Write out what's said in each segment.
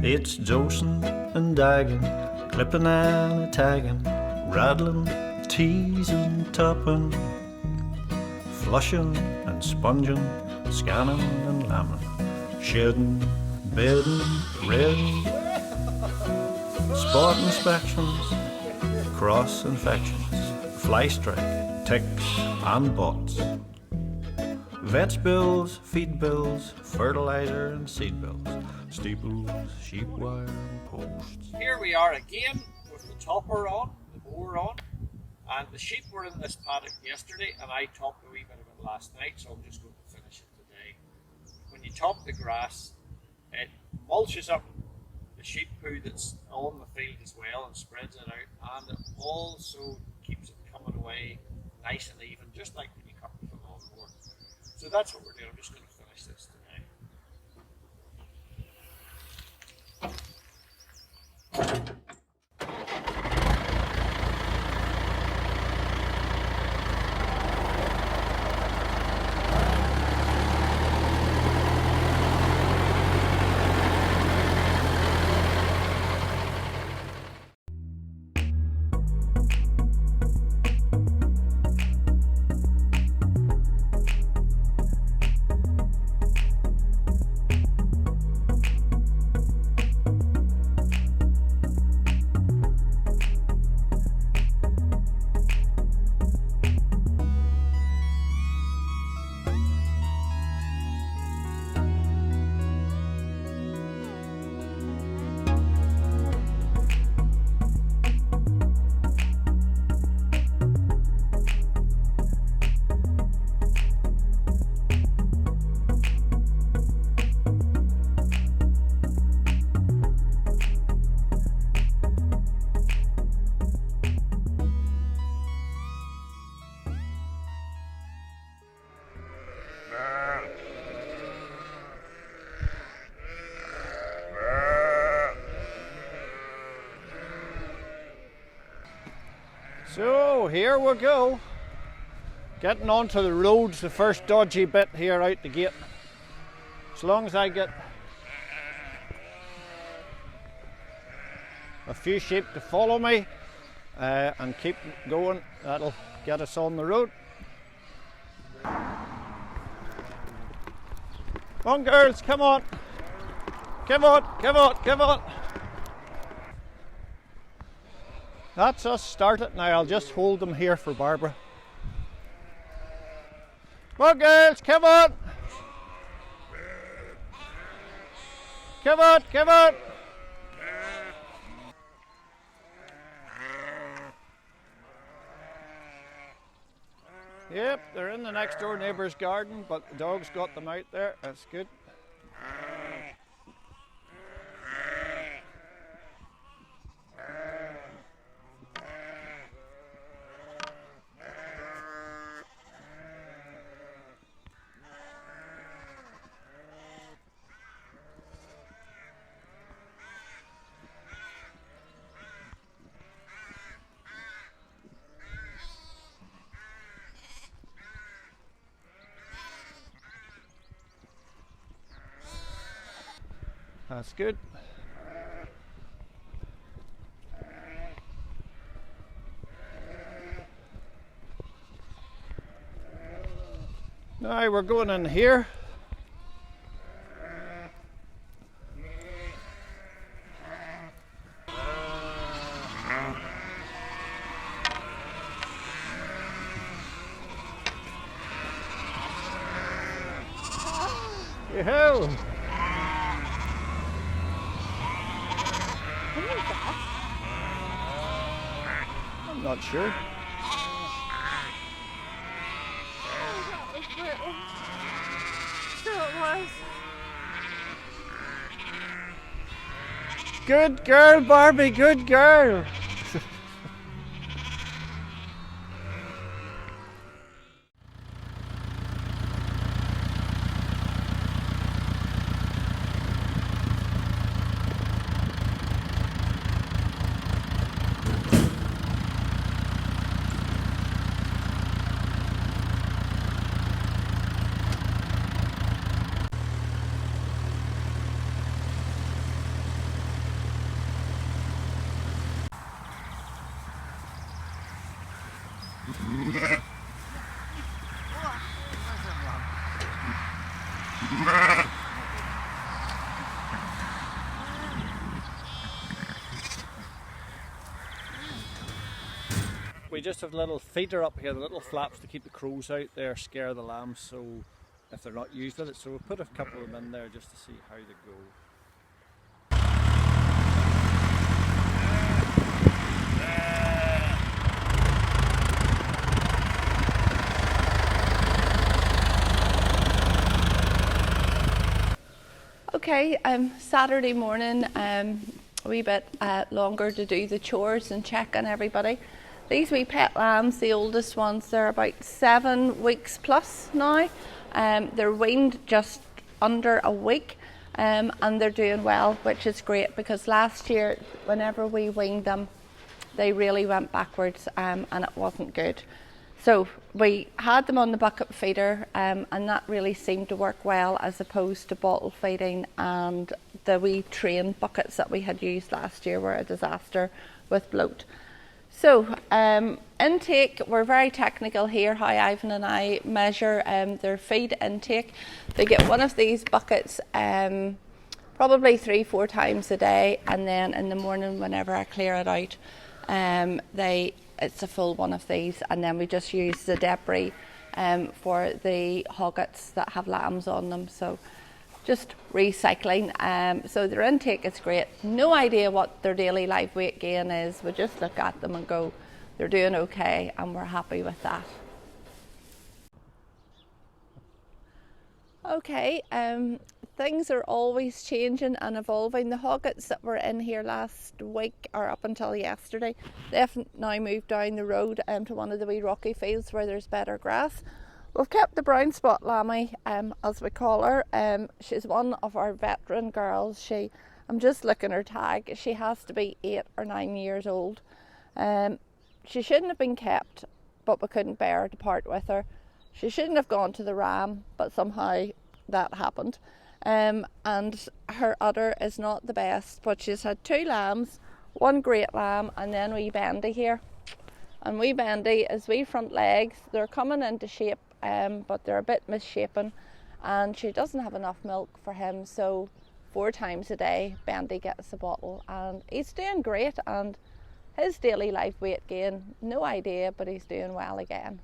It's dosing and dagging, clipping and tagging, rattling, teasing, topping, flushing and sponging, scanning and lambing, shedding, bedding, redding, spot inspections, cross infections, fly strike, ticks and bots, vets bills, feed bills, fertilizer and seed bills, steeples, sheep wire and posts. Here we are again with the topper on, the mower on, and the sheep were in this paddock yesterday and I topped a wee bit of it last night, so I'm just going to finish it today. When you top the grass, it mulches up the sheep poo that's on the field as well and spreads it out, and it also keeps it coming away nice and even, just like when you cut with a lawnmower. So that's what we're doing. I'm just going to finish this today. So here we go, getting onto the roads, the first dodgy bit here out the gate. As long as I get a few sheep to follow me and keep going, that'll get us on the road. Come on girls, come on, come on, come on, come on. That's us started. Now I'll just hold them here for Barbara. Come on girls, come on! Come on, come on! Yep, they're in the next door neighbour's garden, but the dog's got them out there. That's good. That's good. Now we're going in here. Yo-ho! I'm not sure. So it was. Good girl, Barbie, good girl. We just have little feeder up here, the little flaps to keep the crows out there, scare the lambs, so if they're not used with it. So we'll put a couple of them in there just to see how they go. Okay, Saturday morning, a wee bit longer to do the chores and check on everybody. These wee pet lambs, the oldest ones, they're about 7 weeks plus now. They're weaned just under a week, and they're doing well, which is great, because last year, whenever we weaned them, they really went backwards, and it wasn't good. So we had them on the bucket feeder, and that really seemed to work well, as opposed to bottle feeding, and the wee train buckets that we had used last year were a disaster with bloat. So intake, we're very technical here, how Ivan and I measure their feed intake. They get one of these buckets probably 3-4 times a day, and then in the morning whenever I clear it out, it's a full one of these, and then we just use the debris for the hoggets that have lambs on them. So just recycling. So their intake is great. No idea what their daily live weight gain is. We just look at them and go, they're doing okay, and we're happy with that. Okay, things are always changing and evolving. The hoggets that were in here last week, or up until yesterday, they've now moved down the road to one of the wee rocky fields where there's better grass. We've kept the brown spot lammy, as we call her. She's one of our veteran girls. I'm just looking at her tag. She has to be 8 or 9 years old. She shouldn't have been kept, but we couldn't bear to part with her. She shouldn't have gone to the ram, but somehow that happened. And her udder is not the best, but she's had 2 lambs, 1 great lamb, and then wee Bendy here. And wee Bendy is wee front legs. They're coming into shape, but they're a bit misshapen, and she doesn't have enough milk for him, so 4 times a day Bendy gets a bottle, and he's doing great. And his daily life weight gain, no idea, but he's doing well again.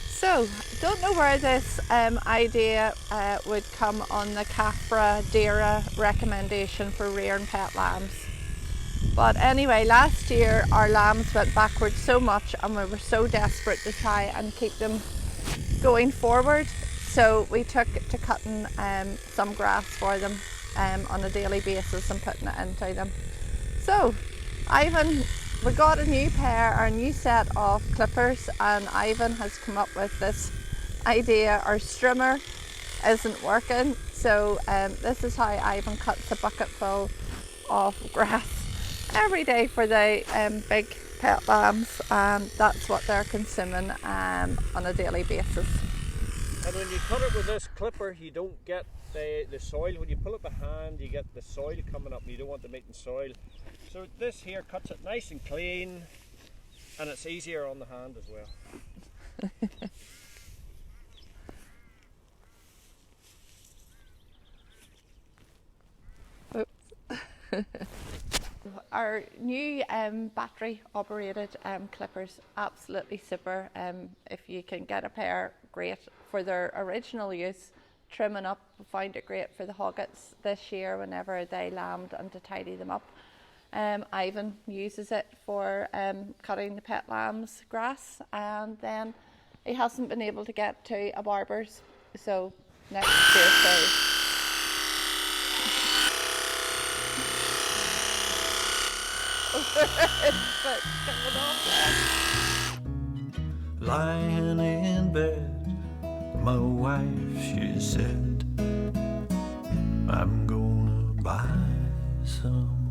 So, don't know where this idea would come on the Capra Dara recommendation for rearing pet lambs. But anyway, last year our lambs went backwards so much, and we were so desperate to try and keep them going forward. So we took to cutting some grass for them on a daily basis and putting it into them. So, Ivan, we got a new set of clippers, and Ivan has come up with this idea. Our strimmer isn't working, so this is how Ivan cuts a bucket full of grass every day for the big pet lambs, and that's what they're consuming on a daily basis. And when you cut it with this clipper, you don't get the soil. When you pull it by hand, you get the soil coming up, and you don't want them eating soil. So this here cuts it nice and clean, and it's easier on the hand as well. Oops. Our new battery operated clippers, absolutely super. If you can get a pair, great. For their original use, trimming up, found it great for the hoggets this year whenever they lambed, and to tidy them up. Ivan uses it for cutting the pet lamb's grass, and then he hasn't been able to get to a barber's, so next Tuesday. Lying in bed, my wife, she said, I'm gonna buy some